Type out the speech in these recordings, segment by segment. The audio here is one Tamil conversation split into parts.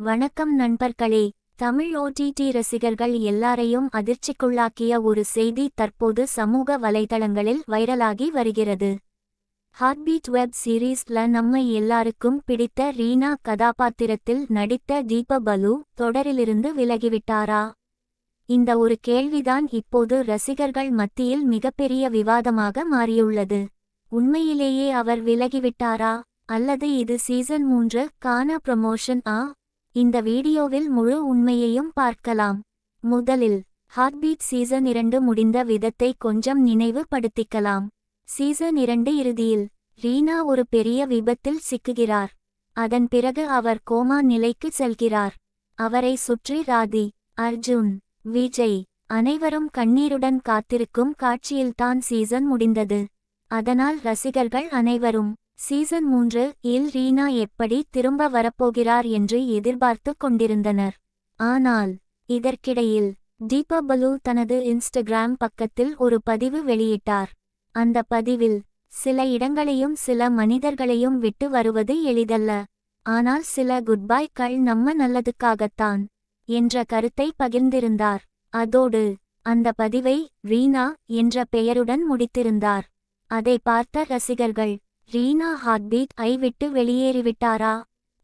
வணக்கம் நண்பர்களே. தமிழ் ஓடிடி ரசிகர்கள் எல்லாரையும் அதிர்ச்சிக்குள்ளாக்கிய ஒரு செய்தி தற்போது சமூக வலைதளங்களில் வைரலாகி வருகிறது. ஹார்ட்பீட் வெப் சீரீஸ்ல நம்ம எல்லாருக்கும் பிடித்த ரீனா கதாபாத்திரத்தில் நடித்த தீபா பலு தொடரிலிருந்து விலகிவிட்டாரா? இந்த ஒரு கேள்விதான் இப்போது ரசிகர்கள் மத்தியில் மிகப்பெரிய விவாதமாக மாறியுள்ளது. உண்மையிலேயே அவர் விலகிவிட்டாரா அல்லது இது சீசன் 3 கான ப்ரமோஷன் இந்த வீடியோவில் முழு உண்மையையும் பார்க்கலாம். முதலில் ஹார்ட்பீட் சீசன் 2 முடிந்த விதத்தை கொஞ்சம் நினைவுபடுத்திக்கலாம். சீசன் 2 இறுதியில் ரீனா ஒரு பெரிய விபத்தில் சிக்குகிறார். அதன் பிறகு அவர் கோமா நிலைக்கு செல்கிறார். அவரை சுற்றி ராதி, அர்ஜுன், விஜய் அனைவரும் கண்ணீருடன் காத்திருக்கும் காட்சியில்தான் சீசன் முடிந்தது. அதனால் ரசிகர்கள் அனைவரும் சீசன் 3 இல் ரீனா எப்படி திரும்ப வரப்போகிறார் என்று எதிர்பார்த்து கொண்டிருந்தனர். ஆனால் இதற்கிடையில் தீபா பலு தனது இன்ஸ்டாகிராம் பக்கத்தில் ஒரு பதிவு வெளியிட்டார். அந்த பதிவில் சில இடங்களையும் சில மனிதர்களையும் விட்டு வருவது எளிதல்ல, ஆனால் சில குட்பைகள் நம்ம நல்லதுக்காகத்தான் என்ற கருத்தை பகிர்ந்திருந்தார். அதோடு அந்த பதிவை ரீனா என்ற பெயருடன் முடித்திருந்தார். அதை பார்த்த ரசிகர்கள் ரீனா ஹார்ட்பீட் விட்டு வெளியேறிவிட்டாரா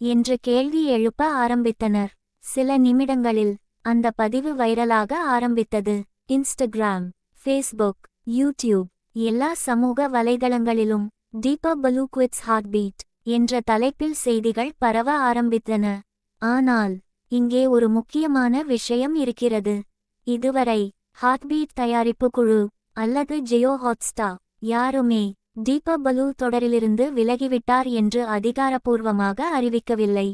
என்று கேள்வி எழுப்ப ஆரம்பித்தனர். சில நிமிடங்களில் அந்த பதிவு வைரலாக ஆரம்பித்தது. இன்ஸ்டாகிராம், ஃபேஸ்புக், யூடியூப் எல்லா சமூக வலைதளங்களிலும் தீபா பலு குவிட்ஸ் ஹார்ட்பீட் என்ற தலைப்பில் செய்திகள் பரவ ஆரம்பித்தன. ஆனால் இங்கே ஒரு முக்கியமான விஷயம் இருக்கிறது. இதுவரை ஹார்ட்பீட் தயாரிப்பு குழு அல்லது ஜியோ ஹாட்ஸ்டார் யாருமே தீபா பலு தொடரிலிருந்து விலகிவிட்டார் என்று அதிகாரப்பூர்வமாக அறிவிக்கவில்லை.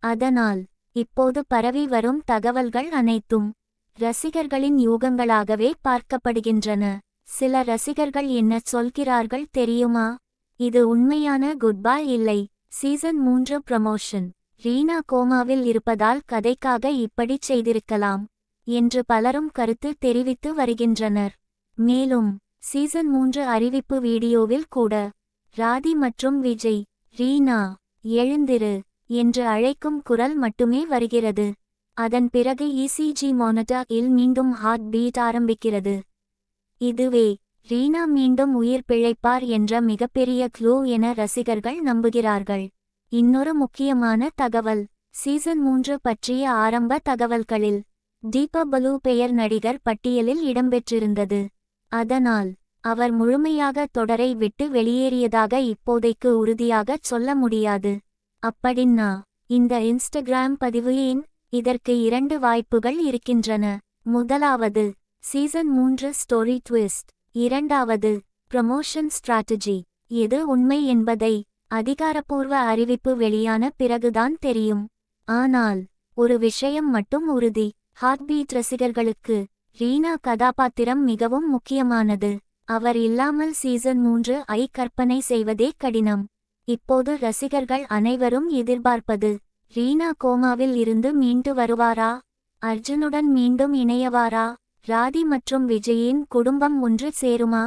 அதனால் இப்போது பரவி வரும் தகவல்கள் அனைத்தும் ரசிகர்களின் யூகங்களாகவே பார்க்கப்படுகின்றன. சில ரசிகர்கள் என்ன சொல்கிறார்கள் தெரியுமா? இது உண்மையான குட்பை இல்லை, சீசன் 3 ப்ரமோஷன், ரீனா கோமாவில் இருப்பதால் கதைக்காக இப்படிச் செய்திருக்கலாம் என்று பலரும் கருத்து தெரிவித்து வருகின்றனர். மேலும் சீசன் 3 அறிவிப்பு வீடியோவில் கூட ராதி மற்றும் விஜய் ரீனா எழுந்திரு என்று அழைக்கும் குரல் மட்டுமே வருகிறது. அதன் பிறகு இசிஜி மானிட்டர் இல் மீண்டும் ஹார்ட் பீட் ஆரம்பிக்கிறது. இதுவே ரீனா மீண்டும் உயிர் பிழைப்பார் என்ற மிகப்பெரிய க்ளூ என ரசிகர்கள் நம்புகிறார்கள். இன்னொரு முக்கியமான தகவல், சீசன் 3 பற்றிய ஆரம்ப தகவல்களில் தீபா பலு பெயர் நடிகர் பட்டியலில் இடம்பெற்றிருந்தது. அதனால் அவர் முழுமையாக தொடரை விட்டு வெளியேறியதாக இப்போதைக்கு உறுதியாகச் சொல்ல முடியாது. அப்படின்னா இந்த இன்ஸ்டாகிராம் பதிவு ஏன்? இதற்கு 2 வாய்ப்புகள் இருக்கின்றன. முதலாவது, சீசன் 3 ஸ்டோரி ட்விஸ்ட். இரண்டாவது, ப்ரமோஷன் ஸ்ட்ராட்டஜி. எது உண்மை என்பதை அதிகாரப்பூர்வ அறிவிப்பு வெளியான பிறகுதான் தெரியும். ஆனால் ஒரு விஷயம் மட்டும் உறுதி, ஹார்ட்பீட் ரசிகர்களுக்கு ரீனா கதாபாத்திரம் மிகவும் முக்கியமானது. அவர் இல்லாமல் சீசன் 3 கற்பனை செய்வதே கடினம். இப்போது ரசிகர்கள் அனைவரும் எதிர்பார்ப்பது, ரீனா கோமாவில் இருந்து மீண்டு வருவாரா? அர்ஜுனுடன் மீண்டும் இணையவாரா? ராதி மற்றும் விஜயின் குடும்பம் ஒன்று சேருமா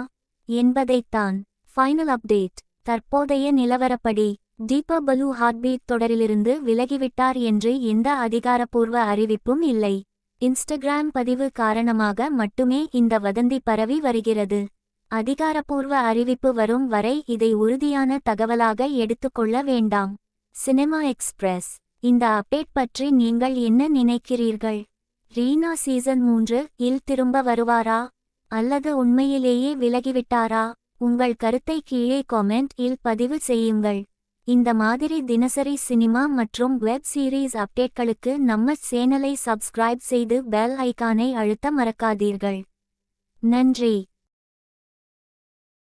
என்பதைத்தான். Final update. தற்போதைய நிலவரப்படி தீபா பலு ஹார்ட்பீட் தொடரிலிருந்து விலகிவிட்டார் என்று எந்த அதிகாரப்பூர்வ அறிவிப்பும் இல்லை. இன்ஸ்டாகிராம் பதிவு காரணமாக மட்டுமே இந்த வதந்தி பரவி வருகிறது. அதிகாரப்பூர்வ அறிவிப்பு வரும் வரை இதை உறுதியான தகவலாக எடுத்துக்கொள்ள வேண்டாம். Cinema express. இந்த அப்டேட் பற்றி நீங்கள் என்ன நினைக்கிறீர்கள்? ரீனா சீசன் 3 இல் திரும்ப வருவாரா அல்லது உண்மையிலேயே விலகிவிட்டாரா? உங்கள் கருத்தை கீழே காமெண்ட் இல் பதிவு செய்யுங்கள். இந்த மாதிரி தினசரி சினிமா மற்றும் வெப் சீரிஸ் அப்டேட்களுக்கு நம்ம சேனலை சப்ஸ்கிரைப் செய்து பெல் ஐகானை அழுத்த மறக்காதீர்கள். நன்றி.